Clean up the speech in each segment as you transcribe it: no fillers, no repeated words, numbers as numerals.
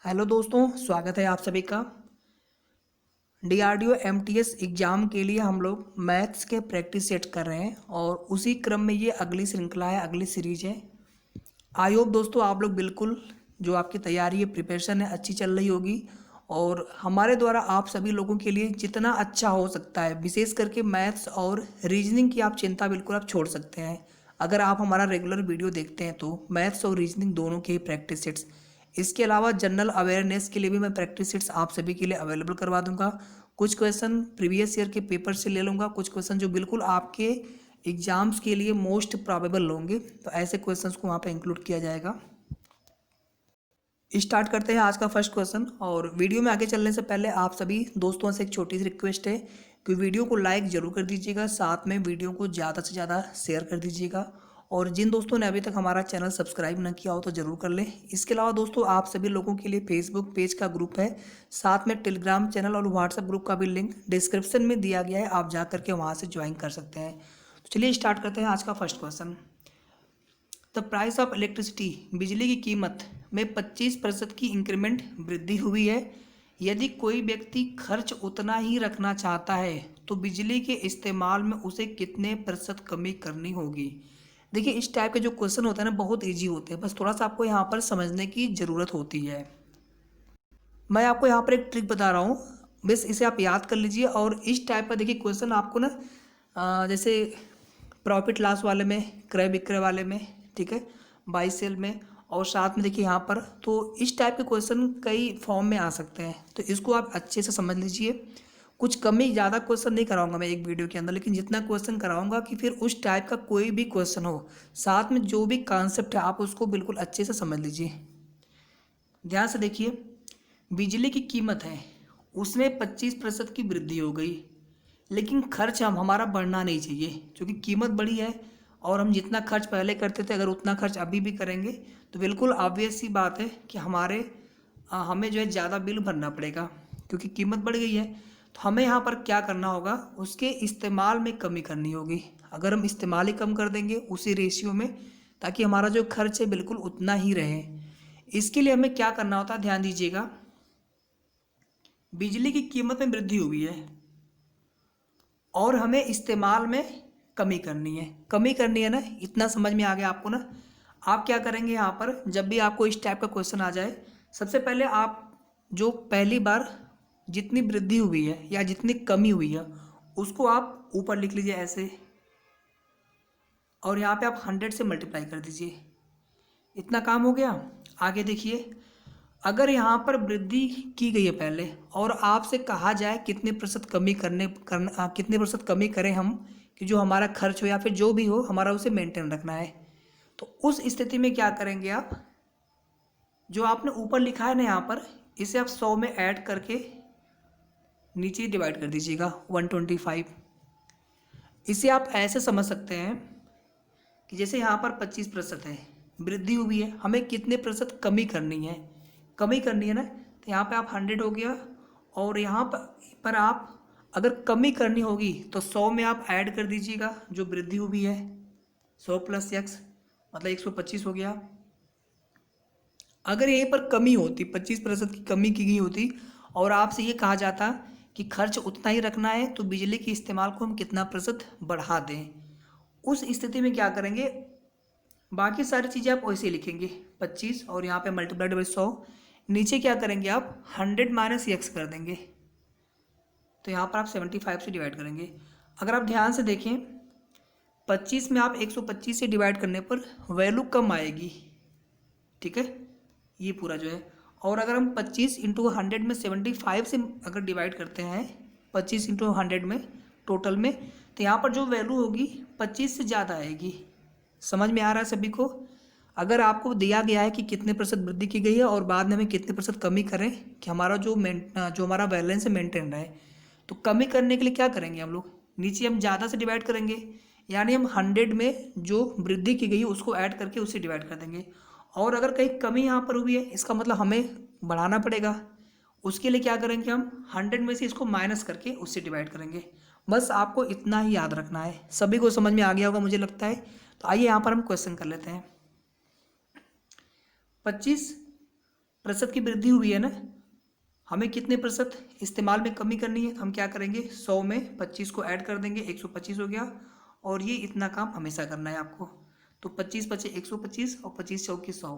Hello दोस्तों, स्वागत है आप सभी का। डीआरडीओ एमटीएस एग्ज़ाम के लिए हम लोग मैथ्स के प्रैक्टिस सेट कर रहे हैं और उसी क्रम में ये अगली श्रृंखला है, अगली सीरीज है। आई होप दोस्तों आप लोग बिल्कुल जो आपकी तैयारी है, प्रिपरेशन है, अच्छी चल रही होगी। और हमारे द्वारा आप सभी लोगों के लिए जितना अच्छा हो सकता है, विशेष करके मैथ्स और रीजनिंग की आप चिंता बिल्कुल आप छोड़ सकते हैं। अगर आप हमारा रेगुलर वीडियो देखते हैं तो मैथ्स और रीजनिंग दोनों के ही प्रैक्टिस सेट्स, इसके अलावा जनरल अवेयरनेस के लिए भी मैं प्रैक्टिस सेट्स आप सभी के लिए अवेलेबल करवा दूंगा। कुछ क्वेश्चन प्रीवियस ईयर के पेपर से ले लूँगा, कुछ क्वेश्चन जो बिल्कुल आपके एग्जाम्स के लिए मोस्ट प्रोबेबल होंगे, तो ऐसे क्वेश्चंस को वहाँ पे इंक्लूड किया जाएगा। स्टार्ट करते हैं आज का फर्स्ट क्वेश्चन। और वीडियो में आगे चलने से पहले आप सभी दोस्तों से एक छोटी सी रिक्वेस्ट है कि वीडियो को लाइक ज़रूर कर दीजिएगा, साथ में वीडियो को ज़्यादा से ज़्यादा शेयर कर दीजिएगा। और जिन दोस्तों ने अभी तक हमारा चैनल सब्सक्राइब ना किया हो तो ज़रूर कर लें। इसके अलावा दोस्तों आप सभी लोगों के लिए फेसबुक पेज का ग्रुप है, साथ में टेलीग्राम चैनल और व्हाट्सएप ग्रुप का भी लिंक डिस्क्रिप्शन में दिया गया है, आप जा करके वहाँ से ज्वाइन कर सकते हैं। तो चलिए स्टार्ट करते हैं आज का first question. The price of electricity, बिजली की कीमत में 25% की इंक्रीमेंट वृद्धि हुई है। यदि कोई व्यक्ति खर्च उतना ही रखना चाहता है तो बिजली के इस्तेमाल में उसे कितने प्रतिशत कमी करनी होगी। देखिए इस टाइप के जो क्वेश्चन होते हैं ना, बहुत इजी होते हैं, बस थोड़ा सा आपको यहाँ पर समझने की ज़रूरत होती है। मैं आपको यहाँ पर एक ट्रिक बता रहा हूँ, बस इसे आप याद कर लीजिए। और इस टाइप का देखिए क्वेश्चन आपको ना जैसे प्रॉफिट लॉस वाले में, क्रय विक्रय वाले में, ठीक है, बाई सेल में, और साथ में देखिए यहाँ पर, तो इस टाइप के क्वेश्चन कई फॉर्म में आ सकते हैं, तो इसको आप अच्छे से समझ लीजिए। कुछ कमी ज़्यादा क्वेश्चन नहीं कराऊंगा मैं एक वीडियो के अंदर, लेकिन जितना क्वेश्चन कराऊंगा कि फिर उस टाइप का कोई भी क्वेश्चन हो, साथ में जो भी कॉन्सेप्ट है आप उसको बिल्कुल अच्छे से समझ लीजिए। ध्यान से देखिए, बिजली की कीमत है उसमें 25% की वृद्धि हो गई, लेकिन खर्च हम हमारा बढ़ना नहीं चाहिए, क्योंकि कीमत बढ़ी है और हम जितना खर्च पहले करते थे अगर उतना खर्च अभी भी करेंगे तो बिल्कुल ऑब्वियस सी बात है कि हमें जो है ज़्यादा बिल भरना पड़ेगा, क्योंकि कीमत बढ़ गई है। तो हमें यहाँ पर क्या करना होगा, उसके इस्तेमाल में कमी करनी होगी। अगर हम इस्तेमाल ही कम कर देंगे उसी रेशियो में, ताकि हमारा जो खर्च है बिल्कुल उतना ही रहे, इसके लिए हमें क्या करना होता है, ध्यान दीजिएगा। बिजली की कीमत में वृद्धि हुई है और हमें इस्तेमाल में कमी करनी है ना, इतना समझ में आ गया आपको ना। आप क्या करेंगे यहाँ पर, जब भी आपको इस टाइप का क्वेश्चन आ जाए, सबसे पहले आप जो पहली बार जितनी वृद्धि हुई है या जितनी कमी हुई है उसको आप ऊपर लिख लीजिए ऐसे, और यहाँ पे आप 100 से मल्टीप्लाई कर दीजिए। इतना काम हो गया। आगे देखिए, अगर यहाँ पर वृद्धि की गई है पहले और आपसे कहा जाए कितने प्रतिशत कितने प्रतिशत कमी करें हम, कि जो हमारा खर्च हो या फिर जो भी हो हमारा उसे मेंटेन रखना है, तो उस स्थिति में क्या करेंगे आप, जो आपने ऊपर लिखा है ना यहाँ पर, इसे आप 100 में ऐड करके नीचे डिवाइड कर दीजिएगा 125। इसे आप ऐसे समझ सकते हैं कि जैसे यहाँ पर 25% है वृद्धि हुई है, हमें कितने प्रतिशत कमी करनी है ना, तो यहाँ पे आप 100 हो गया। और यहाँ पर आप अगर कमी करनी होगी तो 100 में आप ऐड कर दीजिएगा जो वृद्धि हुई है, 100 + x मतलब 125 हो गया। अगर यहीं पर कमी होती, 25% की कमी की गई होती और आपसे ये कहा जाता कि खर्च उतना ही रखना है, तो बिजली के इस्तेमाल को हम कितना प्रतिशत बढ़ा दें, उस स्थिति में क्या करेंगे, बाकी सारी चीज़ें आप वैसे ही लिखेंगे 25 और यहाँ पे मल्टीप्लाइड बाई 100, नीचे क्या करेंगे आप 100 - x कर देंगे, तो यहाँ पर आप 75 से डिवाइड करेंगे। अगर आप ध्यान से देखें, 25 में आप 125 से डिवाइड करने पर वैल्यू कम आएगी, ठीक है, ये पूरा जो है। और अगर हम 25 × 100 में 75 से अगर डिवाइड करते हैं, 25 × 100 में टोटल में, तो यहाँ पर जो वैल्यू होगी 25 से ज़्यादा आएगी। समझ में आ रहा है सभी को। अगर आपको दिया गया है कि कितने प्रतिशत वृद्धि की गई है और बाद में हमें कितने प्रतिशत कमी करें कि हमारा जो हमारा बैलेंस है मेंटेन रहे, तो कमी करने के लिए क्या करेंगे हम लोग, नीचे हम ज़्यादा से डिवाइड करेंगे, यानी हम 100 में जो वृद्धि की गई है उसको ऐड करके उससे डिवाइड कर देंगे। और अगर कहीं कमी यहाँ पर हुई है, इसका मतलब हमें बढ़ाना पड़ेगा, उसके लिए क्या करेंगे, हम 100 में से इसको माइनस करके उससे डिवाइड करेंगे। बस आपको इतना ही याद रखना है। सभी को समझ में आ गया होगा मुझे लगता है। तो आइए यहाँ पर हम क्वेश्चन कर लेते हैं। 25 प्रतिशत की वृद्धि हुई है ना, हमें कितने प्रतिशत इस्तेमाल में कमी करनी है, हम क्या करेंगे 100 में 25 को ऐड कर देंगे, 125 हो गया। और ये इतना काम हमेशा करना है आपको। तो 25 पचे 125 और 25 चौके 100,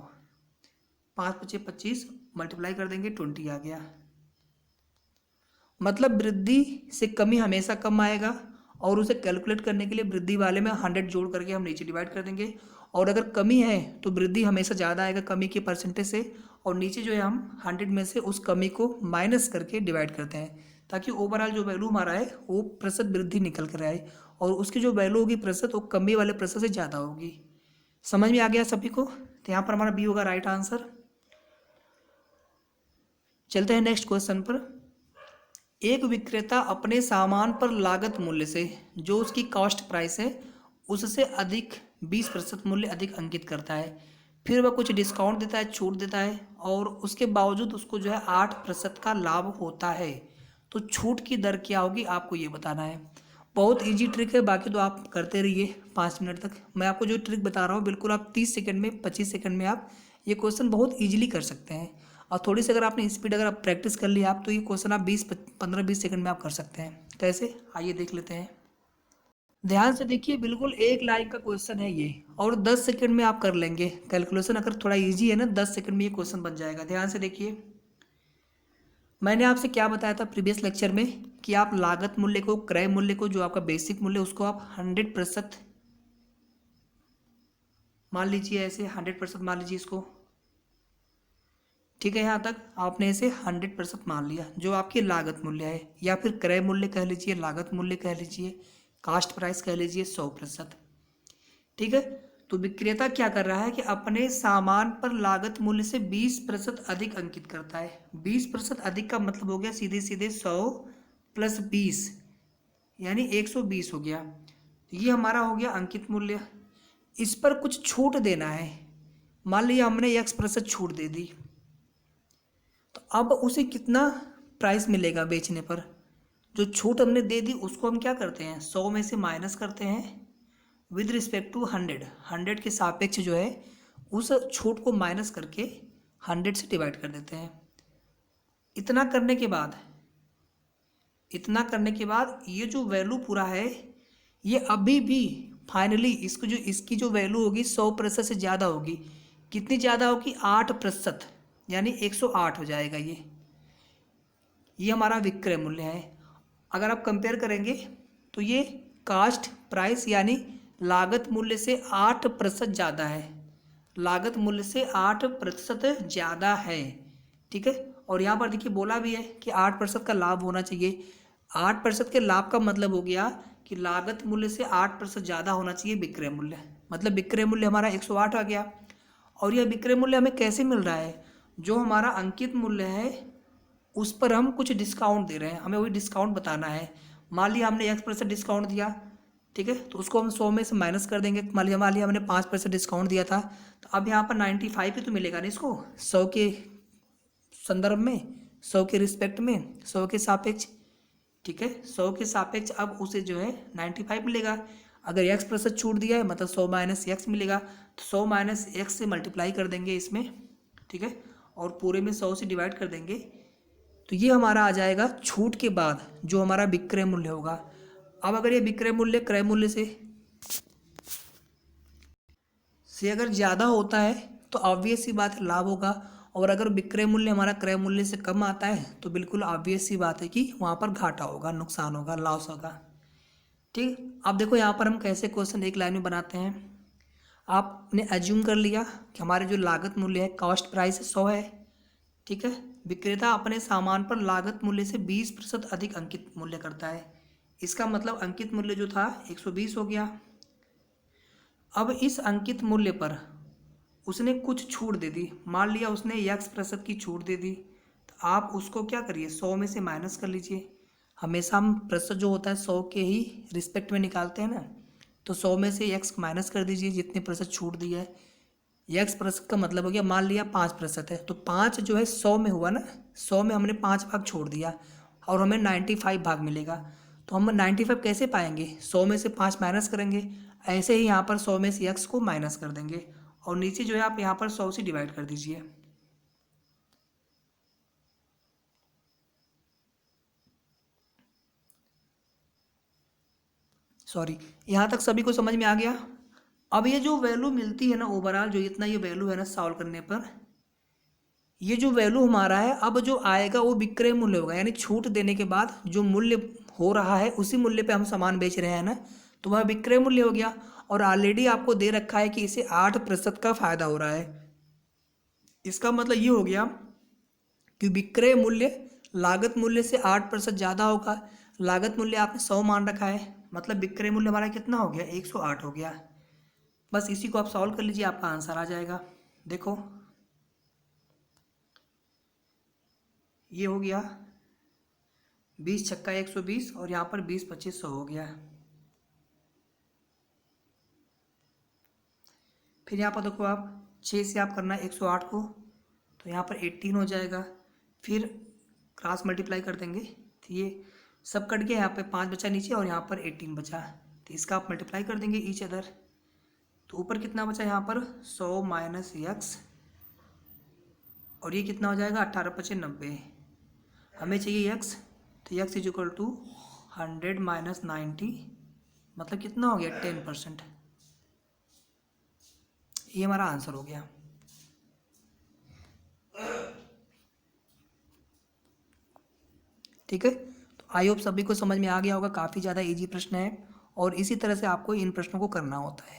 5 पचे 25 मल्टीप्लाई कर देंगे 20 आ गया। मतलब वृद्धि से कमी हमेशा कम आएगा, और उसे कैलकुलेट करने के लिए वृद्धि वाले में 100 जोड़ करके हम नीचे डिवाइड कर देंगे। और अगर कमी है तो वृद्धि हमेशा ज़्यादा आएगा कमी के परसेंटेज से, और नीचे जो है हम 100 में से उस कमी को माइनस करके डिवाइड करते हैं, ताकि ओवरऑल जो वैल्यू हमारा है वो प्रतिशत वृद्धि निकल कर आए, और उसकी जो वैल्यू होगी प्रतिशत वो कमी वाले प्रतिशत से ज़्यादा होगी। समझ में आ गया सभी को? तो यहाँ पर हमारा बी होगा राइट आंसर। चलते हैं नेक्स्ट क्वेश्चन पर। एक विक्रेता अपने सामान पर लागत मूल्य से, जो उसकी कॉस्ट प्राइस है, उससे अधिक 20% मूल्य अधिक अंकित करता है। फिर वह कुछ डिस्काउंट देता है, छूट देता है, और उसके बावजूद उसको जो है 8% का लाभ होता है। तो छूट की दर क्या होगी आपको ये बताना है। बहुत इजी ट्रिक है, बाकी तो आप करते रहिए 5 मिनट तक। मैं आपको जो ट्रिक बता रहा हूँ बिल्कुल आप 30 सेकंड में 25 सेकंड में आप ये क्वेश्चन बहुत इजीली कर सकते हैं। और थोड़ी सी अगर आपने स्पीड अगर आप प्रैक्टिस कर लिया आप, तो ये क्वेश्चन आप 15-20 सेकंड में आप कर सकते हैं। कैसे, आइए देख लेते हैं। ध्यान से देखिए, बिल्कुल एक लाइन का क्वेश्चन है ये, और 10 सेकंड में आप कर लेंगे कैलकुलेशन। अगर थोड़ा इजी है ना, 10 सेकंड में ये क्वेश्चन बन जाएगा। ध्यान से देखिए, मैंने आपसे क्या बताया था प्रीवियस लेक्चर में कि आप लागत मूल्य को, क्रय मूल्य को, जो आपका बेसिक मूल्य, उसको आप 100% मान लीजिए, ऐसे 100% मान लीजिए इसको। ठीक है, यहाँ तक आपने इसे 100% मान लिया, जो आपकी लागत मूल्य है, या फिर क्रय मूल्य कह लीजिए, लागत मूल्य कह लीजिए, कास्ट प्राइस कह लीजिए, 100%। ठीक है, तो विक्रेता क्या कर रहा है कि अपने सामान पर लागत मूल्य से 20% अधिक अंकित करता है। 20% अधिक का मतलब हो गया सीधे सीधे 100 + 20 यानी 120 हो गया। ये हमारा हो गया अंकित मूल्य। इस पर कुछ छूट देना है, मान लिया हमने X% छूट दे दी, तो अब उसे कितना प्राइस मिलेगा बेचने पर। जो छूट हमने दे दी उसको हम क्या करते हैं, 100 में से माइनस करते हैं विद रिस्पेक्ट टू 100 के सापेक्ष जो है उस छूट को माइनस करके 100 से डिवाइड कर देते हैं। इतना करने के बाद ये जो वैल्यू पूरा है, ये अभी भी फाइनली इसकी जो वैल्यू होगी 100% से ज़्यादा होगी। कितनी ज़्यादा होगी, 8%, यानी 108 हो जाएगा। ये हमारा विक्रय मूल्य है। अगर आप कंपेयर करेंगे तो ये कास्ट प्राइस यानी लागत मूल्य से 8% ज़्यादा है, लागत मूल्य से 8% ज़्यादा है। ठीक है, और यहाँ पर देखिए बोला भी है कि 8% का लाभ होना चाहिए। 8% के लाभ का मतलब हो गया कि लागत मूल्य से 8% ज़्यादा होना चाहिए विक्रय मूल्य। मतलब विक्रय मूल्य हमारा 108 आ गया। और यह विक्रय मूल्य हमें कैसे मिल रहा है, जो हमारा अंकित मूल्य है उस पर हम कुछ डिस्काउंट दे रहे हैं, हमें वही डिस्काउंट बताना है। मान लिया हमने X% डिस्काउंट दिया, ठीक है, तो उसको हम 100 में से माइनस कर देंगे। मान लिया हमने 5% डिस्काउंट दिया था, तो अब यहाँ पर 95 ही तो मिलेगा ना इसको, 100 के संदर्भ में, 100 के रिस्पेक्ट में, 100 के सापेक्ष। ठीक है, 100 के सापेक्ष अब उसे जो है 95 मिलेगा। अगर X% छूट दिया है मतलब 100 - X मिलेगा, तो 100 - X से मल्टीप्लाई कर देंगे इसमें। ठीक है, और पूरे में 100 से डिवाइड कर देंगे, तो ये हमारा आ जाएगा छूट के बाद जो हमारा विक्रय मूल्य होगा। अब अगर ये विक्रय मूल्य क्रय मूल्य से अगर ज़्यादा होता है तो ऑब्वियस सी बात है लाभ होगा, और अगर विक्रय मूल्य हमारा क्रय मूल्य से कम आता है तो बिल्कुल ऑब्वियस सी बात है कि वहाँ पर घाटा होगा, नुकसान होगा, लॉस होगा। ठीक, अब देखो यहाँ पर हम कैसे क्वेश्चन एक लाइन में बनाते हैं। आपने एज्यूम कर लिया कि हमारे जो लागत मूल्य है, कॉस्ट प्राइस 100 है। ठीक है, विक्रेता अपने सामान पर लागत मूल्य से 20% अधिक अंकित मूल्य करता है। इसका मतलब अंकित मूल्य जो था 120 हो गया। अब इस अंकित मूल्य पर उसने कुछ छूट दे दी, मान लिया उसने X% की छूट दे दी, तो आप उसको क्या करिए, 100 में से माइनस कर लीजिए। हमेशा हम प्रतिशत जो होता है 100 के ही रिस्पेक्ट में निकालते हैं ना, तो 100 में से X माइनस कर दीजिए जितने प्रतिशत छूट दी है। X% का मतलब हो गया, मान लिया 5% है, तो 5 जो है 100 में हुआ ना, 100 में हमने 5 भाग छोड़ दिया और हमें 95 भाग मिलेगा। तो हम 95 कैसे पाएंगे, 100 में से 5 माइनस करेंगे। ऐसे ही यहाँ पर 100 में से X को माइनस कर देंगे, और नीचे जो है आप यहाँ पर 100 से डिवाइड कर दीजिए। सॉरी, यहाँ तक सभी को समझ में आ गया। अब ये जो वैल्यू मिलती है ना ओवरऑल, जो इतना ये वैल्यू है ना सॉल्व करने पर, ये जो वैल्यू हमारा है अब जो आएगा वो विक्रय मूल्य होगा, यानी छूट देने के बाद जो मूल्य हो रहा है उसी मूल्य पे हम सामान बेच रहे हैं ना, तो वह विक्रय मूल्य हो गया। और ऑलरेडी आपको दे रखा है कि इसे 8% का फायदा हो रहा है। इसका मतलब ये हो गया कि विक्रय मूल्य लागत मूल्य से 8% ज़्यादा होगा। लागत मूल्य आपने 100 मान रखा है, मतलब विक्रय मूल्य हमारा कितना हो गया, 108 हो गया। बस इसी को आप सॉल्व कर लीजिए, आपका आंसर आ जाएगा। देखो ये हो गया 20 छक्का 120 और यहाँ पर 20 25 100 हो गया। फिर यहाँ पर देखो आप 6 से आप करना है 108 को, तो यहाँ पर 18 हो जाएगा। फिर क्रॉस मल्टीप्लाई कर देंगे तो ये सब कट गया, यहाँ पे 5 बचा नीचे और यहाँ पर 18 बचा, तो इसका आप मल्टीप्लाई कर देंगे ईच अदर। तो ऊपर कितना बचा यहाँ पर 100 माइनस एक्स, और ये कितना हो जाएगा 18 पचे 90। हमें चाहिए एक्स, तो x is equal to 100 minus 90, मतलब कितना हो गया 10%। ये हमारा आंसर हो गया। ठीक है, तो आई होप सभी को समझ में आ गया होगा। काफ़ी ज़्यादा इजी प्रश्न है और इसी तरह से आपको इन प्रश्नों को करना होता है।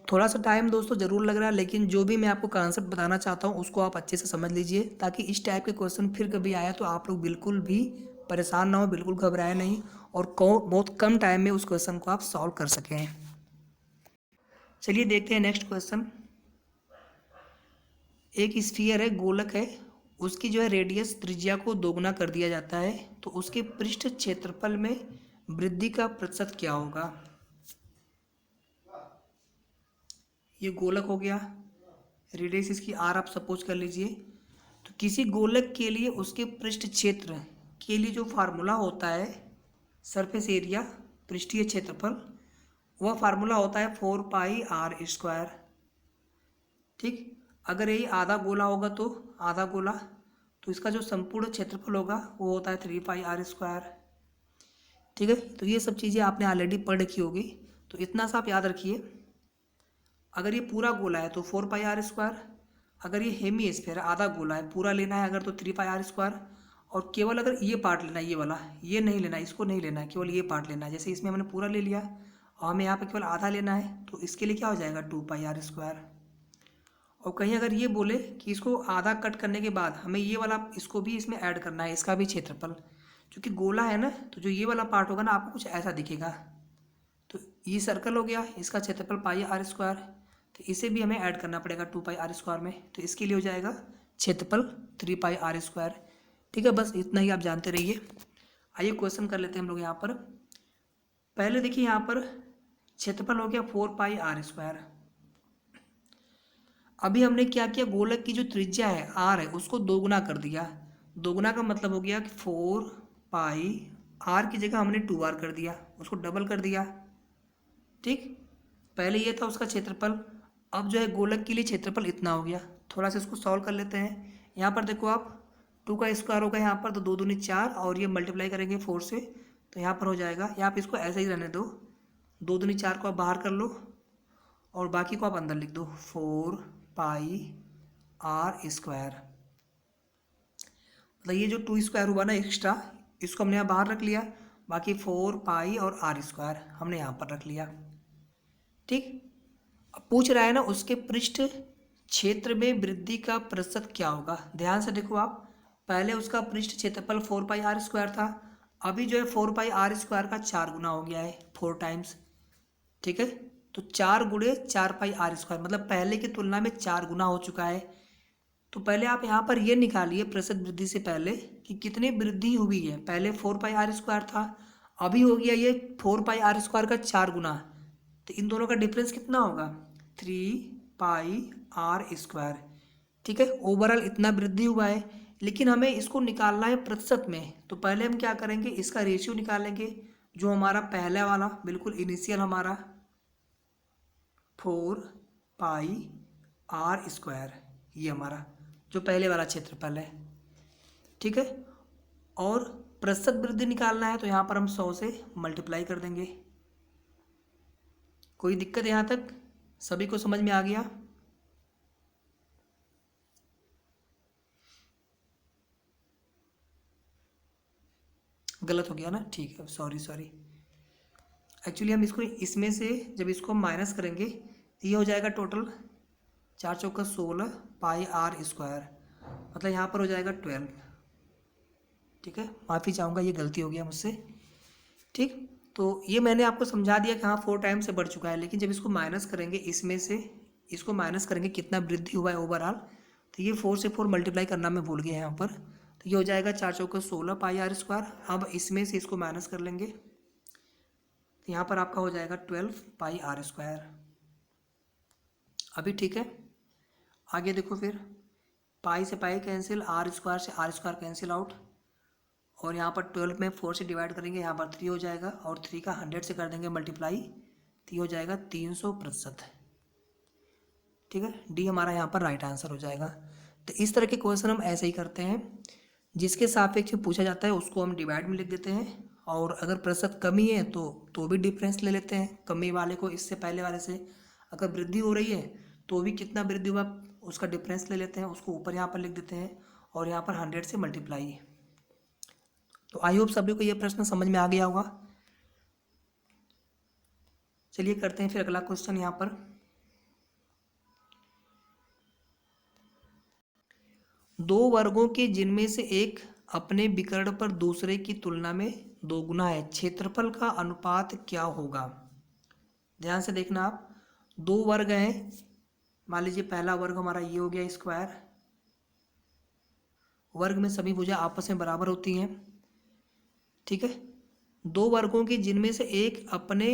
थोड़ा सा टाइम दोस्तों ज़रूर लग रहा है, लेकिन जो भी मैं आपको कॉन्सेप्ट बताना चाहता हूँ उसको आप अच्छे से समझ लीजिए, ताकि इस टाइप के क्वेश्चन फिर कभी आया तो आप लोग बिल्कुल भी परेशान ना हो, बिल्कुल घबराए नहीं, और बहुत कम टाइम में उस क्वेश्चन को आप सॉल्व कर सकें। चलिए देखते हैं नेक्स्ट क्वेश्चन। एक स्फीयर है, गोलक है, उसकी जो है रेडियस त्रिज्या को दोगुना कर दिया जाता है, तो उसके पृष्ठ क्षेत्रफल में वृद्धि का प्रतिशत क्या होगा। ये गोलक हो गया, रेडियस इसकी आर आप सपोज कर लीजिए। तो किसी गोलक के लिए उसके पृष्ठ क्षेत्र के लिए जो फार्मूला होता है, सरफेस एरिया पृष्ठीय क्षेत्रफल, वह फार्मूला होता है 4πr²। ठीक, अगर यही आधा गोला होगा तो आधा गोला, तो इसका जो संपूर्ण क्षेत्रफल होगा वो होता है 3πr²। ठीक है, तो ये सब चीज़ें आपने ऑलरेडी पढ़ रखी होगी, तो इतना सा आप याद रखिए। अगर ये पूरा गोला है तो 4πr², अगर ये हेमी स्फीयर है आधा गोला है पूरा लेना है अगर तो 3πr², और केवल अगर ये पार्ट लेना है, ये वाला ये नहीं लेना है, इसको नहीं लेना है, केवल ये पार्ट लेना है। जैसे इसमें हमने पूरा ले लिया और हमें यहाँ पे केवल आधा लेना है, तो इसके लिए क्या हो जाएगा 2πr²। और कहीं अगर ये बोले कि इसको आधा कट करने के बाद हमें ये वाला इसको भी इसमें ऐड करना है, इसका भी क्षेत्रफल, क्योंकि गोला है ना, तो जो ये वाला पार्ट होगा ना आपको कुछ ऐसा दिखेगा। तो ये सर्कल हो गया, इसका क्षेत्रफल πr², तो इसे भी हमें ऐड करना पड़ेगा 2πr² में, तो इसके लिए हो जाएगा क्षेत्रफल 3πr²। ठीक है, बस इतना ही आप जानते रहिए। आइए क्वेश्चन कर लेते हैं हम लोग यहाँ पर। पहले देखिए यहाँ पर क्षेत्रफल हो गया 4πr²। अभी हमने क्या किया, गोलक की जो त्रिज्या है आर है उसको दोगुना कर दिया। दोगुना का मतलब हो गया कि 4πr की जगह हमने 2r कर दिया, उसको डबल कर दिया। ठीक, पहले ये था उसका क्षेत्रफल, अब जो है गोलक के लिए क्षेत्रफल इतना हो गया। थोड़ा सा इसको सॉल्व कर लेते हैं। यहाँ पर देखो आप 2 का स्क्वायर होगा यहाँ पर, तो 2 दूनी 4 और ये मल्टीप्लाई करेंगे 4 से, तो यहाँ पर हो जाएगा, या आप इसको ऐसे ही रहने दो, 2 दूनी 4 को आप बाहर कर लो और बाकी को आप अंदर लिख दो 4πr²। मतलब ये जो 2 हुआ ना एक्स्ट्रा, इसको हमने यहाँ बाहर रख लिया, बाकी 4π और r² हमने यहाँ पर रख लिया। ठीक, अब पूछ रहा है ना उसके पृष्ठ क्षेत्र में वृद्धि का प्रतिशत क्या होगा। ध्यान से देखो आप, पहले उसका पृष्ठ क्षेत्रफल 4πr² था, अभी जो है 4πr² का 4 गुना हो गया है, 4 टाइम्स। ठीक है, तो 4 गुणे 4πr², मतलब पहले की तुलना में 4 गुना हो चुका है। तो पहले आप यहाँ पर ये निकालिए प्रतिशत वृद्धि से पहले कि कितनी वृद्धि हुई है। पहले 4πr² था, अभी हो गया ये 4πr² का 4 गुना, तो इन दोनों का डिफरेंस कितना होगा 3πr²। ठीक है, ओवरऑल इतना वृद्धि हुआ है, लेकिन हमें इसको निकालना है प्रतिशत में। तो पहले हम क्या करेंगे, इसका रेशियो निकालेंगे, जो हमारा पहला वाला बिल्कुल इनिशियल हमारा 4πr², ये हमारा जो पहले वाला क्षेत्रफल है। ठीक है, और प्रतिशत वृद्धि निकालना है तो यहाँ पर हम 100 से मल्टीप्लाई कर देंगे। कोई दिक्कत यहाँ तक? सभी को समझ में आ गया? गलत हो गया ना, ठीक है, सॉरी। एक्चुअली हम इसको इसमें से जब इसको माइनस करेंगे तो ये हो जाएगा टोटल 4 चौका 16 पाई आर स्क्वायर, मतलब यहाँ पर हो जाएगा 12। ठीक है, माफ़ी चाहूँगा, ये गलती हो गया मुझसे। ठीक, तो ये मैंने आपको समझा दिया कि हाँ 4 टाइम से बढ़ चुका है, लेकिन जब इसको माइनस करेंगे, इसमें से इसको माइनस करेंगे कितना वृद्धि हुआ है ओवरऑल, तो ये 4 से 4 मल्टीप्लाई करना मैं भूल गया यहाँ पर, तो ये हो जाएगा 4 चौका 16 पाई आर स्क्वायर। अब इसमें से इसको माइनस कर लेंगे तो यहाँ पर आपका हो जाएगा 12 पाई आर स्क्वायर। अभी ठीक है, आगे देखो फिर, पाई से पाई कैंसिल, आर स्क्वायर से आर स्क्वायर कैंसिल आउट, और यहाँ पर 12 में 4 से डिवाइड करेंगे, यहाँ पर 3 हो जाएगा, और 3 का 100 से कर देंगे मल्टीप्लाई, तो ये हो जाएगा 300%। ठीक है, डी हमारा यहाँ पर राइट आंसर हो जाएगा। तो इस तरह के क्वेश्चन हम ऐसे ही करते हैं, जिसके सापेक्ष पूछा जाता है उसको हम डिवाइड में लिख देते हैं, और अगर प्रतिशत कमी है तो भी डिफरेंस ले लेते हैं कमी वाले को इससे पहले वाले से। अगर वृद्धि हो रही है तो भी कितना वृद्धि हुआ उसका डिफरेंस ले लेते हैं, उसको ऊपर यहाँ पर लिख देते हैं, और यहाँ पर 100 से मल्टीप्लाई। तो आई होप सभी को ये प्रश्न समझ में आ गया होगा। चलिए करते हैं फिर अगला क्वेश्चन। यहाँ पर दो वर्गों के जिनमें से एक अपने विकर्ण पर दूसरे की तुलना में दोगुना है, क्षेत्रफल का अनुपात क्या होगा? ध्यान से देखना आप, दो वर्ग हैं, मान लीजिए पहला वर्ग हमारा ये हो गया स्क्वायर, वर्ग में सभी भुजा आपस में बराबर होती हैं। ठीक है, दो वर्गों की जिनमें से एक अपने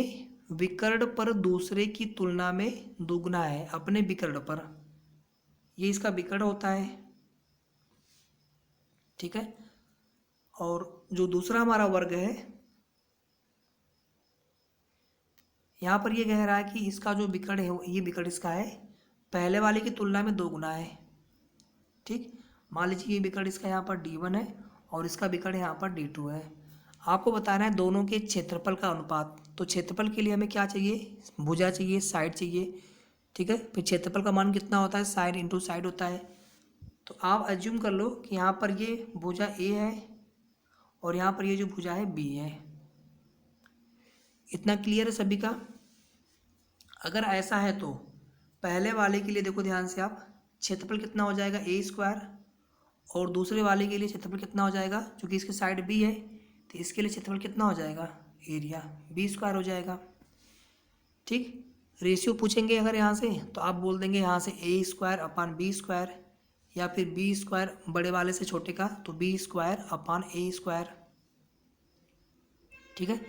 विकर्ण पर दूसरे की तुलना में दुगना है, अपने विकर्ण पर, ये इसका विकर्ण होता है। ठीक है, और जो दूसरा हमारा वर्ग है, यहाँ पर ये कह रहा है कि इसका जो विकर्ण है ये विकर्ण इसका है पहले वाले की तुलना में दोगुना है। ठीक, मान लीजिए ये विकर्ण इसका यहाँ पर D1 है और इसका विकर्ण यहाँ पर D2 है। आपको बताना है दोनों के क्षेत्रफल का अनुपात। तो क्षेत्रफल के लिए हमें क्या चाहिए? भुजा चाहिए, साइड चाहिए। ठीक है, फिर क्षेत्रफल का मान कितना होता है? साइड इंटू साइड होता है। तो आप एज्यूम कर लो कि यहाँ पर ये भुजा A है और यहाँ पर ये जो भुजा है B है। इतना क्लियर है सभी का? अगर ऐसा है तो पहले वाले के लिए देखो ध्यान से आप, क्षेत्रफल कितना हो जाएगा? A स्क्वायर, और दूसरे वाले के लिए क्षेत्रफल कितना हो जाएगा? क्योंकि इसके साइड B है तो इसके लिए क्षेत्रफल कितना हो जाएगा? एरिया B स्क्वायर हो जाएगा। ठीक, रेशियो पूछेंगे अगर यहाँ से तो आप बोल देंगे यहाँ से A square upon B square, या फिर B स्क्वायर बड़े वाले से छोटे का तो B square upon A square. ठीक है,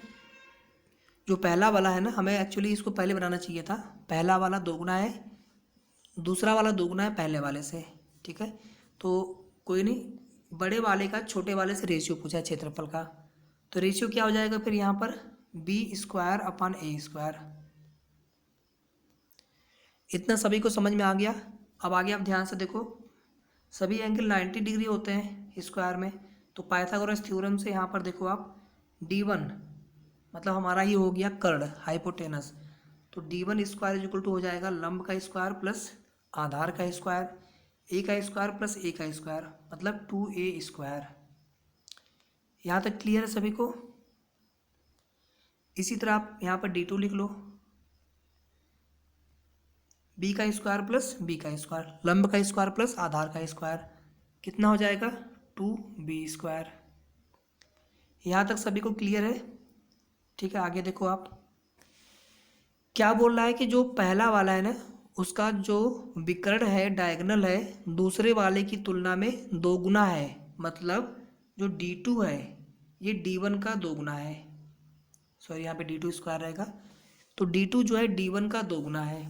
जो पहला वाला है ना, हमें एक्चुअली इसको पहले बनाना चाहिए था। पहला वाला दोगुना है, दूसरा वाला दोगुना है पहले वाले से। ठीक है, तो कोई नहीं, बड़े वाले का छोटे वाले से रेशियो पूछा है क्षेत्रफल का, तो रेशियो क्या हो जाएगा फिर यहाँ पर? B square upon A square. इतना सभी को समझ में आ गया? अब आगे आप ध्यान से देखो, सभी एंगल 90 डिग्री होते हैं स्क्वायर में, तो पाइथागोरस थ्योरम से यहाँ पर देखो आप, D1 मतलब हमारा ये हो गया कर्ण, हाइपोटेनस, तो D1 स्क्वायर इक्वल टू हो जाएगा लंब का स्क्वायर प्लस आधार का स्क्वायर, A का स्क्वायर प्लस A का स्क्वायर, मतलब 2A स्क्वायर। यहाँ तक क्लियर है सभी को? इसी तरह आप यहाँ पर D2 लिख लो, B का स्क्वायर प्लस B का स्क्वायर, लंब का स्क्वायर प्लस आधार का स्क्वायर, कितना हो जाएगा? 2B square. यहाँ तक सभी को क्लियर है? ठीक है, आगे देखो आप, क्या बोल रहा है कि जो पहला वाला है ना, उसका जो विकर्ण है, डायगोनल है, दूसरे वाले की तुलना में दोगुना है, मतलब जो D2 है ये D1 का दोगुना है। सॉरी, यहाँ पे D2 स्क्वायर रहेगा, तो D2 जो है D1 का दोगुना है,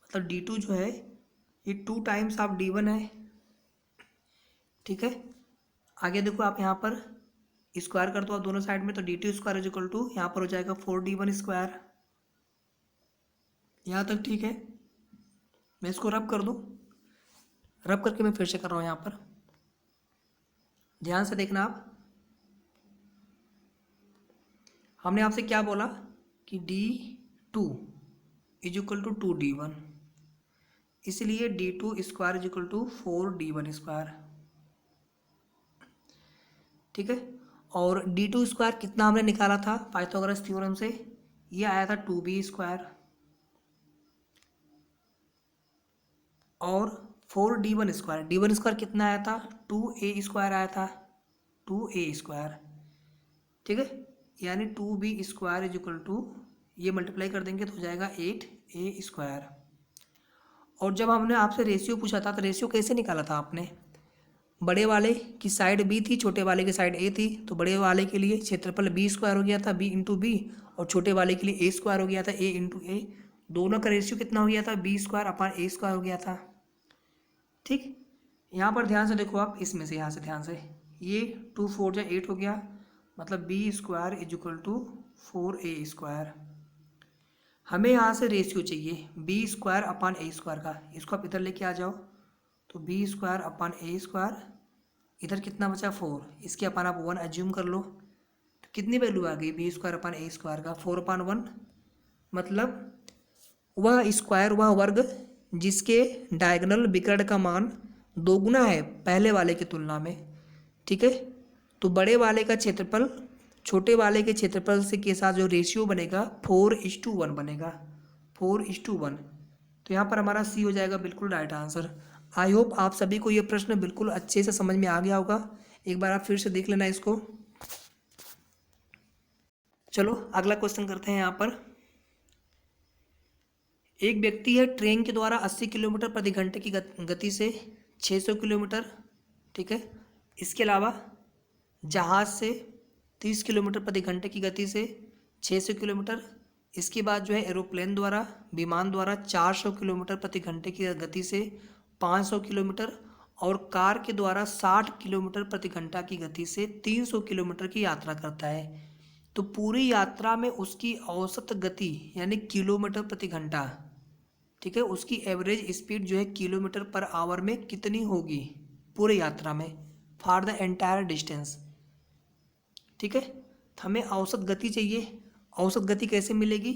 मतलब D2 जो है ये 2 टाइम्स ऑफ D1 है। ठीक है, आगे देखो आप, यहाँ पर स्क्वायर कर दो आप दोनों साइड में, तो D2 square is equal to यहाँ पर हो जाएगा 4D1 स्क्वायर। यहाँ तक ठीक है? मैं इसको रब कर दूँ, रब करके मैं फिर से कर रहा हूँ। यहाँ पर ध्यान से देखना आप, हमने आपसे क्या बोला कि D2 is equal to 2D1, इसलिए D2 square is equal to 4D1 square. ठीक है, और D2 स्क्वायर कितना हमने निकाला था पाइथागोरस थ्योरम से, ये आया था 2B स्क्वायर, और 4D1 स्क्वायर, D1 स्क्वायर कितना आया था 2A स्क्वायर आया था, 2A स्क्वायर। ठीक है, यानी 2B square is equal to, ये मल्टीप्लाई कर देंगे तो हो जाएगा 8A स्क्वायर। और जब हमने आपसे रेशियो पूछा था तो रेशियो कैसे निकाला था आपने, बड़े वाले की साइड B थी, छोटे वाले की साइड A थी, तो बड़े वाले के लिए क्षेत्रफल B स्क्वायर हो गया था, B इंटू बी, और छोटे वाले के लिए A स्क्वायर हो गया था, A इंटू ए। दोनों का रेशियो कितना हो गया था, B square upon A square हो गया था। ठीक, यहाँ पर ध्यान से देखो आप, इसमें से यहाँ से ध्यान से, ये 2 4 जा 8 हो गया, मतलब B square is equal to 4A square. हमें यहाँ से रेशियो चाहिए B square upon A square का, इसको आप इधर लेके आ जाओ, तो B square upon A square, इधर कितना बचा 4, इसके अपान आप 1 एज्यूम कर लो, तो कितनी वैल्यू आ गई B square upon A square का, 4 अपान 1, मतलब वह स्क्वायर, वह वर्ग जिसके डायगोनल विकर्ण का मान दोगुना है पहले वाले की तुलना में। ठीक है, तो बड़े वाले का क्षेत्रफल छोटे वाले के क्षेत्रफल से के साथ जो रेशियो बनेगा 4:1 बनेगा, 4:1। तो यहाँ पर हमारा सी हो जाएगा बिल्कुल राइट आंसर। आई होप आप सभी को ये प्रश्न बिल्कुल अच्छे से समझ में आ गया होगा, एक बार आप फिर से देख लेना इसको। चलो अगला क्वेश्चन करते हैं। यहाँ पर एक व्यक्ति है ट्रेन के द्वारा 80 किलोमीटर प्रति घंटे की गति से 600 किलोमीटर, ठीक है, इसके अलावा जहाज़ से 30 किलोमीटर प्रति घंटे की गति से 600 किलोमीटर, इसके बाद जो है एरोप्लेन द्वारा, विमान द्वारा 400 किलोमीटर प्रति घंटे की गति से 500 किलोमीटर, और कार के द्वारा 60 किलोमीटर प्रति घंटा की गति से 300 किलोमीटर की यात्रा करता है। तो पूरी यात्रा में उसकी औसत गति यानी किलोमीटर प्रति घंटा, ठीक है, उसकी एवरेज स्पीड जो है किलोमीटर पर आवर में कितनी होगी पूरे यात्रा में, फॉर द एंटायर डिस्टेंस। ठीक है, तो हमें औसत गति चाहिए। औसत गति कैसे मिलेगी,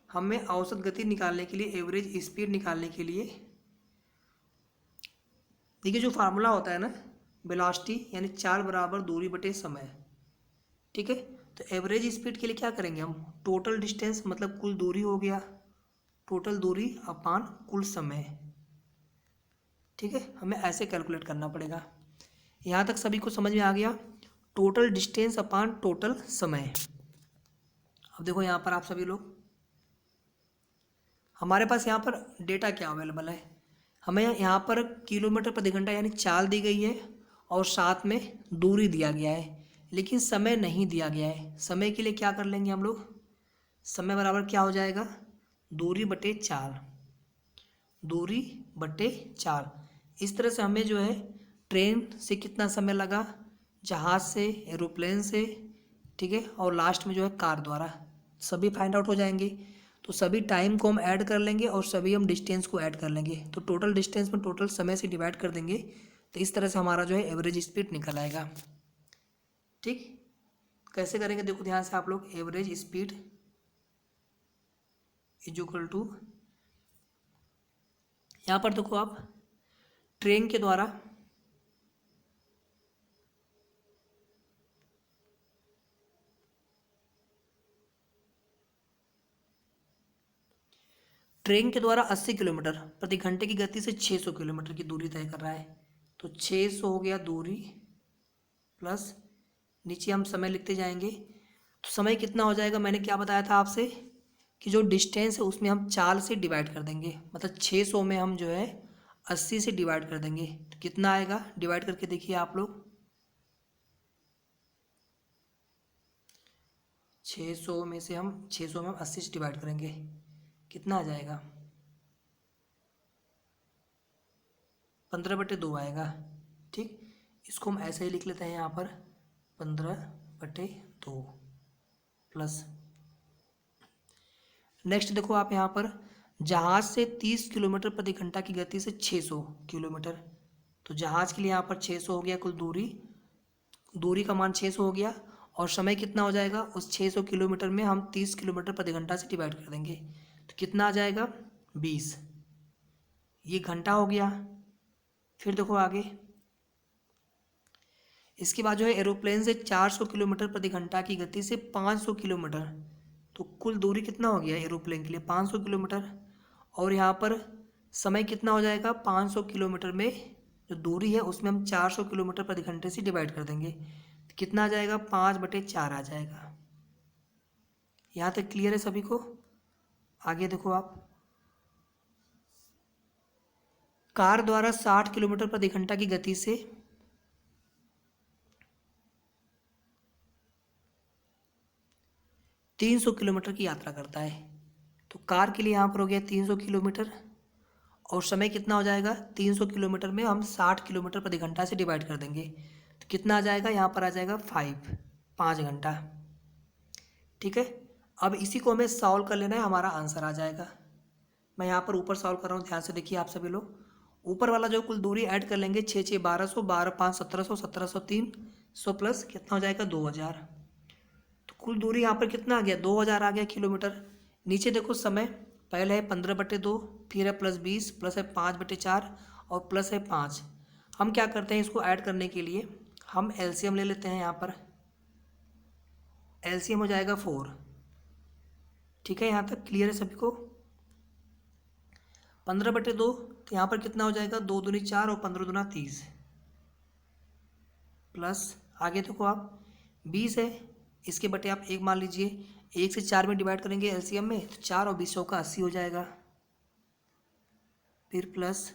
हमें औसत गति निकालने के लिए, एवरेज स्पीड निकालने के लिए, देखिए जो फार्मूला होता है ना, वेलोसिटी यानी चाल बराबर दूरी बटे समय। ठीक है, तो एवरेज स्पीड के लिए क्या करेंगे हम, टोटल डिस्टेंस मतलब कुल दूरी हो गया, टोटल दूरी अपान कुल समय। ठीक है, हमें ऐसे कैलकुलेट करना पड़ेगा। यहाँ तक सभी को समझ में आ गया, टोटल डिस्टेंस अपान टोटल समय। अब देखो यहाँ पर आप सभी लोग, हमारे पास यहाँ पर डेटा क्या अवेलेबल है, हमें यहाँ पर किलोमीटर प्रति घंटा यानी चाल दी गई है, और साथ में दूरी दिया गया है, लेकिन समय नहीं दिया गया है। समय के लिए क्या कर लेंगे हम लोग, समय बराबर क्या हो जाएगा, दूरी बटे चाल, दूरी बटे चाल। इस तरह से हमें जो है ट्रेन से कितना समय लगा, जहाज़ से, एरोप्लेन से, ठीक है, और लास्ट में जो है कार द्वारा, सभी फाइंड आउट हो जाएंगे। तो सभी टाइम को हम ऐड कर लेंगे और सभी हम डिस्टेंस को ऐड कर लेंगे, तो टोटल डिस्टेंस में टोटल समय से डिवाइड कर देंगे, तो इस तरह से हमारा जो है एवरेज स्पीड निकल आएगा। ठीक, कैसे करेंगे देखो ध्यान से आप लोग, average speed is equal to, यहाँ पर देखो आप, ट्रेन के द्वारा ट्रेन के द्वारा 80 किलोमीटर प्रति घंटे की गति से 600 किलोमीटर की दूरी तय कर रहा है, तो 600 हो गया दूरी, प्लस नीचे हम समय लिखते जाएंगे। तो समय कितना हो जाएगा, मैंने क्या बताया था आपसे कि जो डिस्टेंस है उसमें हम चाल से डिवाइड कर देंगे, मतलब 600 में हम जो है 80 से डिवाइड कर देंगे, तो कितना आएगा, डिवाइड करके देखिए आप लोग, 600 में से हम 80 से डिवाइड करेंगे, कितना आ जाएगा, 15/2 आएगा। ठीक, इसको हम ऐसे ही लिख लेते हैं यहाँ पर 15/2 प्लस, नेक्स्ट देखो आप यहाँ पर, जहाज से 30 किलोमीटर प्रति घंटा की गति से 600 किलोमीटर, तो जहाज के लिए यहाँ पर 600 हो गया कुल दूरी, दूरी का मान 600 हो गया, और समय कितना हो जाएगा, उस 600 किलोमीटर में हम 30 किलोमीटर प्रति घंटा से डिवाइड कर देंगे तो कितना आ जाएगा 20। ये घंटा हो गया। फिर देखो आगे, इसके बाद जो है एरोप्लेन से 400 किलोमीटर प्रति घंटा की गति से 500 किलोमीटर, तो कुल दूरी कितना हो गया एरोप्लेन के लिए 500 किलोमीटर। और यहाँ पर समय कितना हो जाएगा, 500 किलोमीटर में जो दूरी है उसमें हम 400 किलोमीटर प्रति घंटे से डिवाइड कर देंगे तो कितना आ जाएगा 5/4 आ जाएगा। यहाँ तक क्लियर है सभी को। आगे देखो आप, कार द्वारा 60 किलोमीटर प्रति घंटा की गति से 300 किलोमीटर की यात्रा करता है। तो कार के लिए यहाँ पर हो गया 300 किलोमीटर और समय कितना हो जाएगा, 300 किलोमीटर में हम 60 किलोमीटर प्रति घंटा से डिवाइड कर देंगे तो कितना आ जाएगा, यहाँ पर आ जाएगा 5 घंटा। ठीक है, अब इसी को हमें सॉल्व कर लेना है, हमारा आंसर आ जाएगा। मैं यहाँ पर ऊपर सॉल्व कर रहा हूँ, ध्यान से देखिए आप सभी लोग। ऊपर वाला जो कुल दूरी ऐड कर लेंगे 6 6 1200, 12 5 1700, 1700 300 प्लस कितना हो जाएगा 2000। तो कुल दूरी यहाँ पर कितना आ गया 2000 आ गया किलोमीटर। नीचे देखो समय, पहले है 15/2, फिर है +20, प्लस है 5/4 और प्लस है 5। हम क्या करते हैं, इसको ऐड करने के लिए हम एलसीएम ले लेते हैं। यहाँ पर एलसीएम हो जाएगा 4। ठीक है, यहाँ तक क्लियर है सभी को। 15/2 तो यहाँ पर कितना हो जाएगा, 2 दूनी 4 और 15 दूना 30, प्लस आगे देखो आप 20 है, इसके बटे आप 1 मान लीजिए। 1 से 4 में डिवाइड करेंगे एलसीएम में तो 4 और 20 का 80 हो जाएगा। फिर प्लस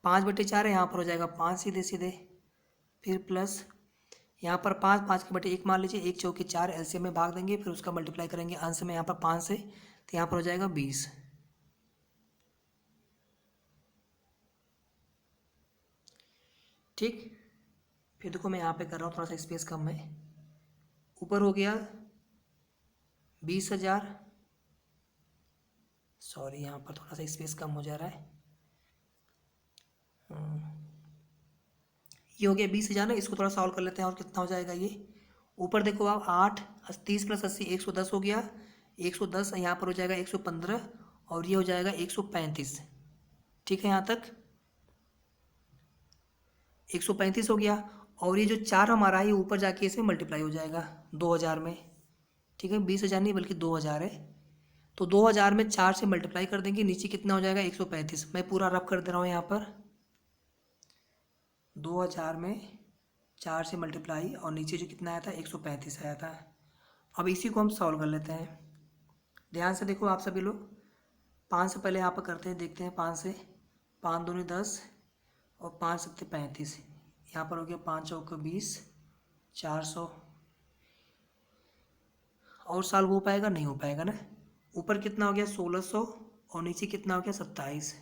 5/4 है, यहाँ पर हो जाएगा 5 सीधे सीधे। फिर प्लस यहाँ पर 5 के बटे 1 मान लीजिए, 1 चौके 4 एलसीएम में भाग देंगे, फिर उसका मल्टीप्लाई करेंगे अंश में यहाँ पर 5 से, तो यहाँ पर हो जाएगा 20। ठीक, फिर देखो मैं यहाँ पे कर रहा हूँ, थोड़ा सा स्पेस कम है। ऊपर हो गया 20,000, सॉरी यहाँ पर थोड़ा सा स्पेस कम हो जा रहा है। ये हो गया 20,000 ना, इसको थोड़ा सॉल्व कर लेते हैं और कितना हो जाएगा ये। ऊपर देखो आप 8 30 + 80 110 हो गया। 110 यहाँ पर हो जाएगा 115 और ये हो जाएगा 135। ठीक है, यहाँ तक 135 हो गया। और ये जो 4 हमारा है ये ऊपर जाके इसमें मल्टीप्लाई हो जाएगा 2000 में। ठीक है, 20,000 नहीं बल्कि 2000 है, तो 2000 में 4 से मल्टीप्लाई कर देंगे, नीचे कितना हो जाएगा 135। मैं पूरा रफ कर दे रहा हूँ यहाँ पर, 2000 में 4 से मल्टीप्लाई और नीचे जो कितना आया था 135 आया था। अब इसी को हम सॉल्व कर लेते हैं। ध्यान से देखो आप सभी लोग, 5 से पहले यहाँ पर करते हैं, देखते हैं 5 से। 5 दूनी 10 और 5 सत्ते 35, यहाँ पर हो गया 5 चौके 20, 400। और सॉल्व हो पाएगा, नहीं हो पाएगा ना। ऊपर कितना हो गया 1600 और नीचे कितना हो गया 27।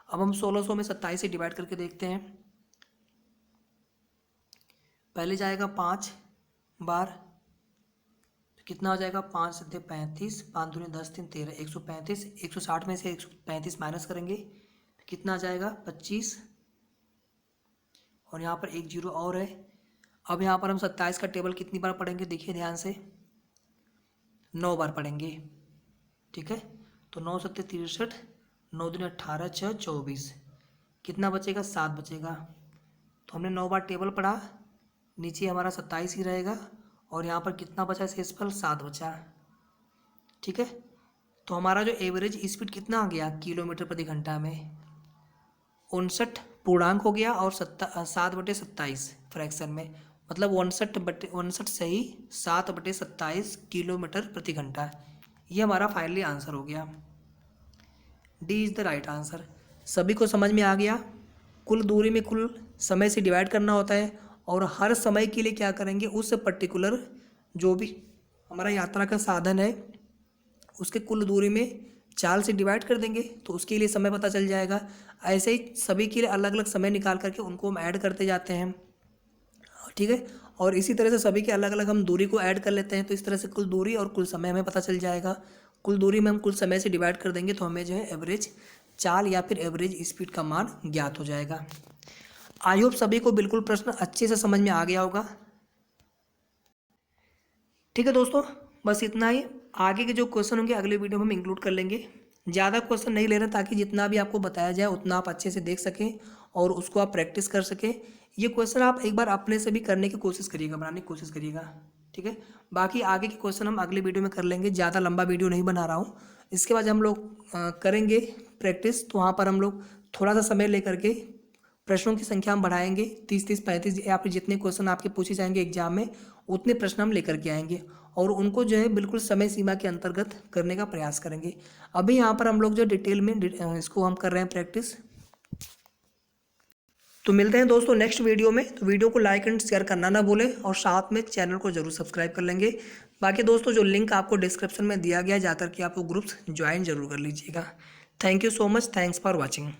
अब हम 1600 में 27 से डिवाइड करके देखते हैं। पहले जाएगा 5 बार तो कितना हो जाएगा 5 सत्ते 35, 5 दूनी 10 3 13, 135। 160 में से 135 माइनस करेंगे तो कितना आ जाएगा 25 और यहाँ पर 1 0 और है। अब यहाँ पर हम 27 का टेबल कितनी बार पढ़ेंगे, देखिए ध्यान से, 9 बार पढ़ेंगे। ठीक है, तो 9 सत्ते 63, 9 दूनी 18, 6 24, कितना बचेगा 7 बचेगा। तो हमने 9 बार टेबल पढ़ा, नीचे हमारा 27 ही रहेगा और यहाँ पर कितना बचा शेषफल 7 बचा। ठीक है, तो हमारा जो एवरेज स्पीड कितना आ गया किलोमीटर प्रति घंटा में 59 पूर्णांक हो गया और 7/27 फ्रैक्शन में, मतलब 59 से ही 7/27 किलोमीटर प्रति घंटा। ये हमारा फाइनली आंसर हो गया। D is the right answer. सभी को समझ में आ गया। कुल दूरी में कुल समय से डिवाइड करना होता है और हर समय के लिए क्या करेंगे, उस पर्टिकुलर जो भी हमारा यात्रा का साधन है उसके कुल दूरी में चाल से डिवाइड कर देंगे तो उसके लिए समय पता चल जाएगा। ऐसे ही सभी के लिए अलग अलग समय निकाल करके उनको हम ऐड करते जाते हैं। ठीक है, और इसी तरह से सभी के अलग अलग हम दूरी को ऐड कर लेते हैं, तो इस तरह से कुल दूरी और कुल समय हमें पता चल जाएगा। कुल दूरी में हम कुल समय से डिवाइड कर देंगे तो हमें जो है एवरेज चाल या फिर एवरेज स्पीड का मान ज्ञात हो जाएगा। आई होप सभी को बिल्कुल प्रश्न अच्छे से समझ में आ गया होगा। ठीक है दोस्तों, बस इतना ही। आगे के जो क्वेश्चन होंगे अगले वीडियो में हम इंक्लूड कर लेंगे। ज़्यादा क्वेश्चन नहीं ले रहे ताकि जितना भी आपको बताया जाए उतना आप अच्छे से देख सकें और उसको आप प्रैक्टिस कर सकें। ये क्वेश्चन आप एक बार अपने से भी करने की कोशिश करिएगा, बनाने की कोशिश करिएगा। ठीक है, बाकी आगे के क्वेश्चन हम अगले वीडियो में कर लेंगे। ज़्यादा लंबा वीडियो नहीं बना रहा हूँ। इसके बाद हम लोग करेंगे प्रैक्टिस, तो वहाँ पर हम लोग थोड़ा सा समय लेकर के प्रश्नों की संख्या हम बढ़ाएंगे। 30, 35 या फिर जितने क्वेश्चन आपके पूछे जाएंगे एग्जाम में उतने प्रश्न हम लेकर के आएंगे और उनको जो है बिल्कुल समय सीमा के अंतर्गत करने का प्रयास करेंगे। अभी यहाँ पर हम लोग जो डिटेल में इसको हम कर रहे हैं प्रैक्टिस। तो मिलते हैं दोस्तों नेक्स्ट वीडियो में। तो वीडियो को लाइक एंड शेयर करना ना भूलें और साथ में चैनल को जरूर सब्सक्राइब कर लेंगे। बाकी दोस्तों जो लिंक आपको डिस्क्रिप्शन में दिया गया है जाकर के आपको ग्रुप्स ज्वाइन जरूर कर लीजिएगा। Thank you so much, thanks for watching.